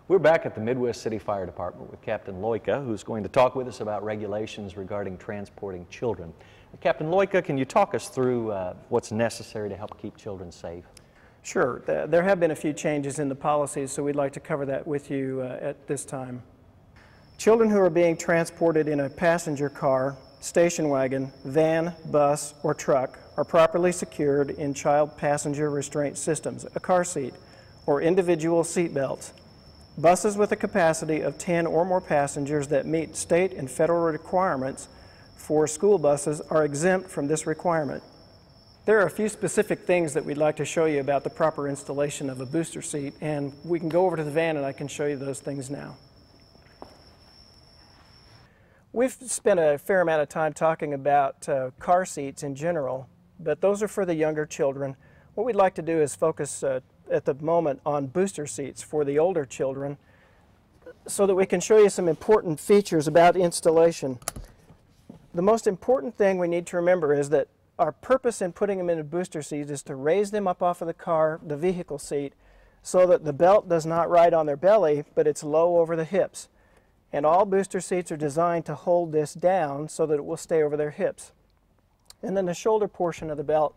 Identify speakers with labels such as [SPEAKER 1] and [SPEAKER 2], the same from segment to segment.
[SPEAKER 1] We're back at the Midwest City Fire Department with Captain Loika, who's going to talk with us about regulations regarding transporting children. Captain Loika, can you talk us through what's necessary to help keep children safe?
[SPEAKER 2] Sure. There have been a few changes in the policies, so we'd like to cover that with you at this time. Children who are being transported in a passenger car, station wagon, van, bus, or truck are properly secured in child passenger restraint systems, a car seat, or individual seat belts. Buses with a capacity of 10 or more passengers that meet state and federal requirements for school buses are exempt from this requirement. There are a few specific things that we'd like to show you about the proper installation of a booster seat, and we can go over to the van and I can show you those things now. We've spent a fair amount of time talking about car seats in general, but those are for the younger children. What we'd like to do is focus at the moment on booster seats for the older children so that we can show you some important features about installation. The most important thing we need to remember is that our purpose in putting them in a booster seat is to raise them up off of the vehicle seat, so that the belt does not ride on their belly, but it's low over the hips. And all booster seats are designed to hold this down so that it will stay over their hips. And then the shoulder portion of the belt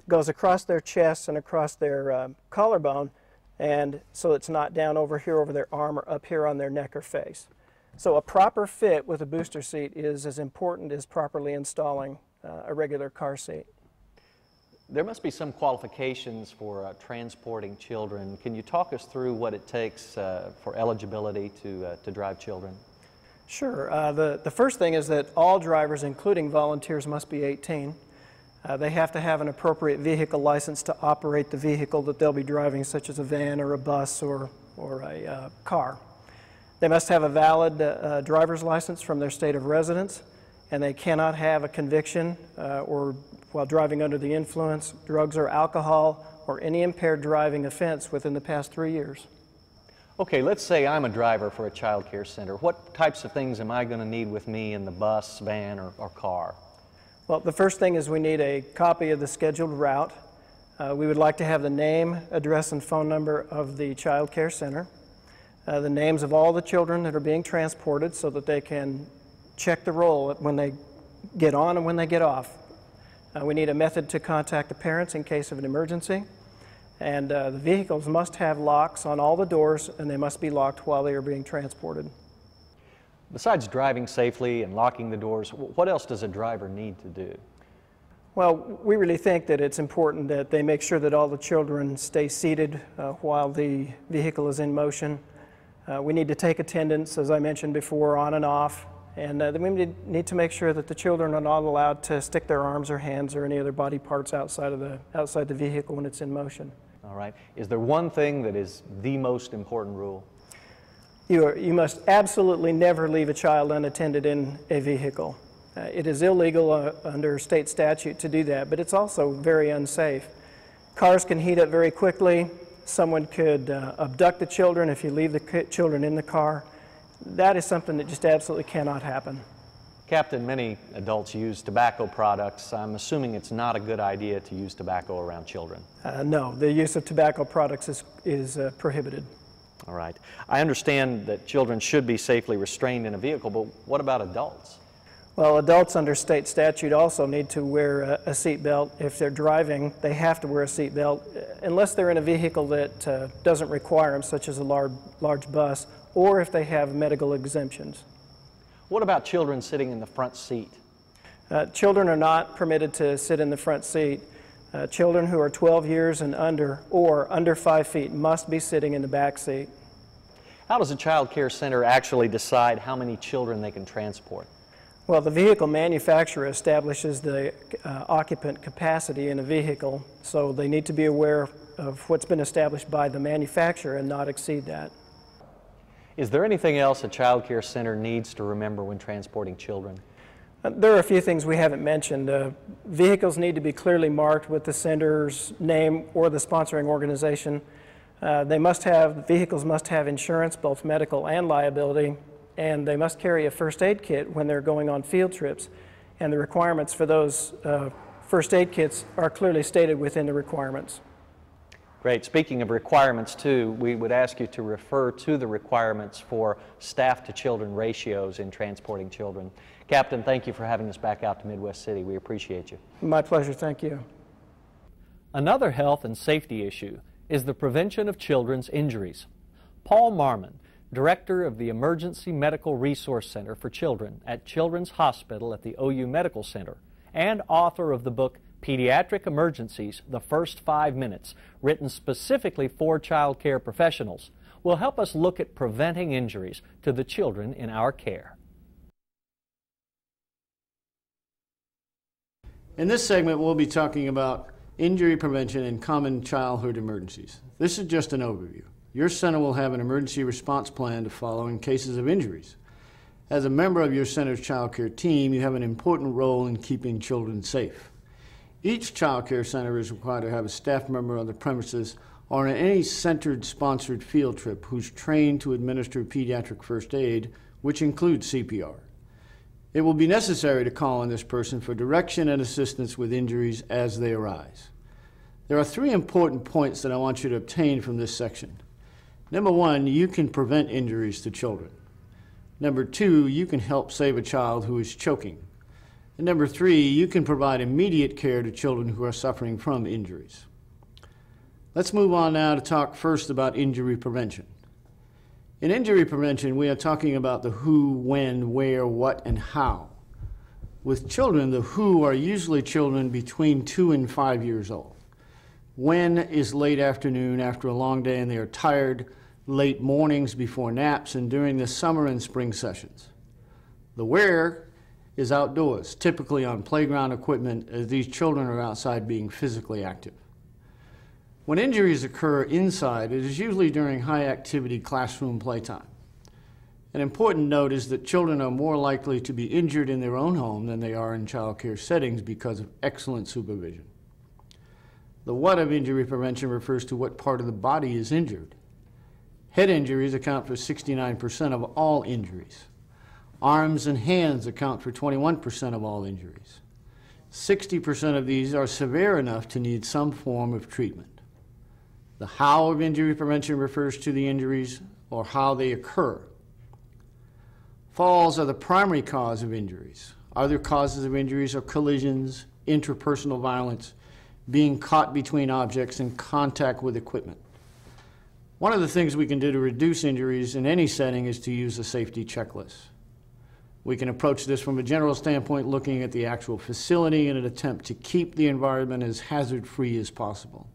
[SPEAKER 2] goes across their chest and across their collarbone, and so it's not down over here over their arm or up here on their neck or face. So a proper fit with a booster seat is as important as properly installing a regular car seat.
[SPEAKER 1] There must be some qualifications for transporting children. Can you talk us through what it takes for eligibility to drive children?
[SPEAKER 2] Sure. The first thing is that all drivers, including volunteers, must be 18. They have to have an appropriate vehicle license to operate the vehicle that they'll be driving, such as a van or a bus or a car. They must have a valid driver's license from their state of residence, and they cannot have a conviction or while driving under the influence, drugs or alcohol, or any impaired driving offense within the past 3 years.
[SPEAKER 1] Okay, let's say I'm a driver for a child care center. What types of things am I going to need with me in the bus, van, or car?
[SPEAKER 2] Well, the first thing is we need a copy of the scheduled route. We would like to have the name, address, and phone number of the child care center, the names of all the children that are being transported so that they can check the roll when they get on and when they get off. We need a method to contact the parents in case of an emergency, and the vehicles must have locks on all the doors, and they must be locked while they are being transported.
[SPEAKER 1] Besides driving safely and locking the doors, what else does a driver need to do?
[SPEAKER 2] Well, we really think that it's important that they make sure that all the children stay seated while the vehicle is in motion. We need to take attendance, as I mentioned before, on and off, and then we need to make sure that the children are not allowed to stick their arms or hands or any other body parts outside the vehicle when it's in motion.
[SPEAKER 1] All right. Is there one thing that is the most important rule?
[SPEAKER 2] You must absolutely never leave a child unattended in a vehicle. It is illegal under state statute to do that, but it's also very unsafe. Cars can heat up very quickly. Someone could abduct the children if you leave the children in the car. That is something that just absolutely cannot happen.
[SPEAKER 1] Captain, many adults use tobacco products. I'm assuming it's not a good idea to use tobacco around children.
[SPEAKER 2] No, the use of tobacco products is prohibited.
[SPEAKER 1] All right. I understand that children should be safely restrained in a vehicle, but what about adults?
[SPEAKER 2] Well, adults under state statute also need to wear a seat belt. If they're driving, they have to wear a seat belt, unless they're in a vehicle that doesn't require them, such as a large bus, or if they have medical exemptions.
[SPEAKER 1] What about children sitting in the front seat?
[SPEAKER 2] Children are not permitted to sit in the front seat. Children who are 12 years and under, or under 5 feet, must be sitting in the back seat.
[SPEAKER 1] How does a child care center actually decide how many children they can transport?
[SPEAKER 2] Well, the vehicle manufacturer establishes the occupant capacity in a vehicle, so they need to be aware of what's been established by the manufacturer and not exceed that.
[SPEAKER 1] Is there anything else a child care center needs to remember when transporting children?
[SPEAKER 2] There are a few things we haven't mentioned. Vehicles need to be clearly marked with the sender's name or the sponsoring organization. Vehicles must have insurance, both medical and liability, and they must carry a first aid kit when they're going on field trips. And the requirements for those first aid kits are clearly stated within the requirements.
[SPEAKER 1] Great. Speaking of requirements too, we would ask you to refer to the requirements for staff to children ratios in transporting children. Captain, thank you for having us back out to Midwest City. We appreciate you.
[SPEAKER 2] My pleasure, thank you.
[SPEAKER 3] Another health and safety issue is the prevention of children's injuries. Paul Marmon, Director of the Emergency Medical Resource Center for Children at Children's Hospital at the OU Medical Center, and author of the book Pediatric Emergencies, The First 5 Minutes, written specifically for child care professionals, will help us look at preventing injuries to the children in our care.
[SPEAKER 4] In this segment, we'll be talking about injury prevention and common childhood emergencies. This is just an overview. Your center will have an emergency response plan to follow in cases of injuries. As a member of your center's child care team, you have an important role in keeping children safe. Each child care center is required to have a staff member on the premises or on any centered sponsored field trip who's trained to administer pediatric first aid, which includes CPR. It will be necessary to call on this person for direction and assistance with injuries as they arise. There are 3 important points that I want you to obtain from this section. Number 1, you can prevent injuries to children. Number 2, you can help save a child who is choking. And number 3, you can provide immediate care to children who are suffering from injuries. Let's move on now to talk first about injury prevention. In injury prevention, we are talking about the who, when, where, what, and how. With children, the who are usually children between 2 and 5 years old. When is late afternoon after a long day and they are tired, late mornings before naps, and during the summer and spring sessions. The where is outdoors, typically on playground equipment, as these children are outside being physically active. When injuries occur inside, it is usually during high-activity classroom playtime. An important note is that children are more likely to be injured in their own home than they are in child care settings because of excellent supervision. The what of injury prevention refers to what part of the body is injured. Head injuries account for 69% of all injuries. Arms and hands account for 21% of all injuries. 60% of these are severe enough to need some form of treatment. The how of injury prevention refers to the injuries or how they occur. Falls are the primary cause of injuries. Other causes of injuries are collisions, interpersonal violence, being caught between objects, and contact with equipment. One of the things we can do to reduce injuries in any setting is to use a safety checklist. We can approach this from a general standpoint, looking at the actual facility in an attempt to keep the environment as hazard-free as possible.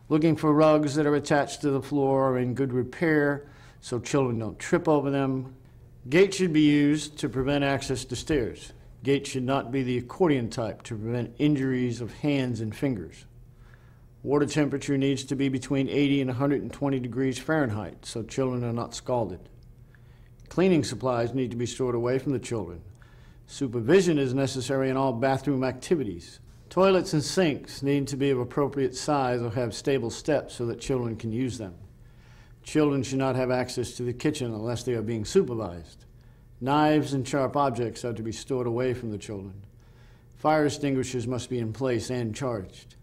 [SPEAKER 4] Looking for rugs that are attached to the floor or in good repair so children don't trip over them. Gates should be used to prevent access to stairs. Gates should not be the accordion type to prevent injuries of hands and fingers. Water temperature needs to be between 80 and 120 degrees Fahrenheit so children are not scalded. Cleaning supplies need to be stored away from the children. Supervision is necessary in all bathroom activities. Toilets and sinks need to be of appropriate size or have stable steps so that children can use them. Children should not have access to the kitchen unless they are being supervised. Knives and sharp objects are to be stored away from the children. Fire extinguishers must be in place and charged.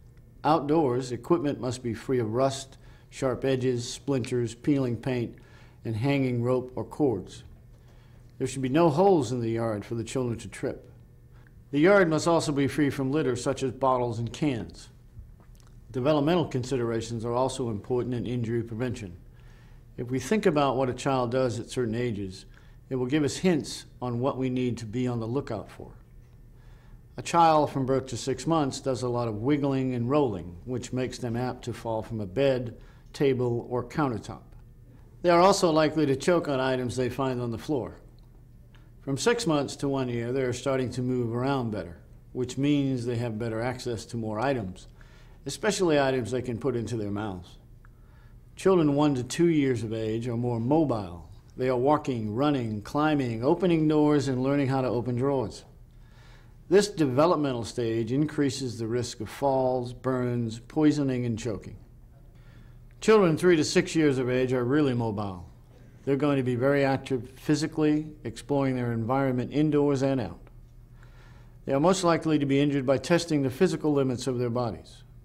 [SPEAKER 4] Outdoors, equipment must be free of rust, sharp edges, splinters, peeling paint, and hanging rope or cords. There should be no holes in the yard for the children to trip. The yard must also be free from litter such as bottles and cans. Developmental considerations are also important in injury prevention. If we think about what a child does at certain ages, it will give us hints on what we need to be on the lookout for. A child from birth to 6 months does a lot of wiggling and rolling, which makes them apt to fall from a bed, table, or countertop. They are also likely to choke on items they find on the floor. From 6 months to 1 year, they are starting to move around better, which means they have better access to more items, especially items they can put into their mouths. Children 1 to 2 years of age are more mobile. They are walking, running, climbing, opening doors, and learning how to open drawers. This developmental stage increases the risk of falls, burns, poisoning, and choking. Children 3 to 6 years of age are really mobile. They're going to be very active physically, exploring their environment indoors and out. They are most likely to be injured by testing the physical limits of their bodies.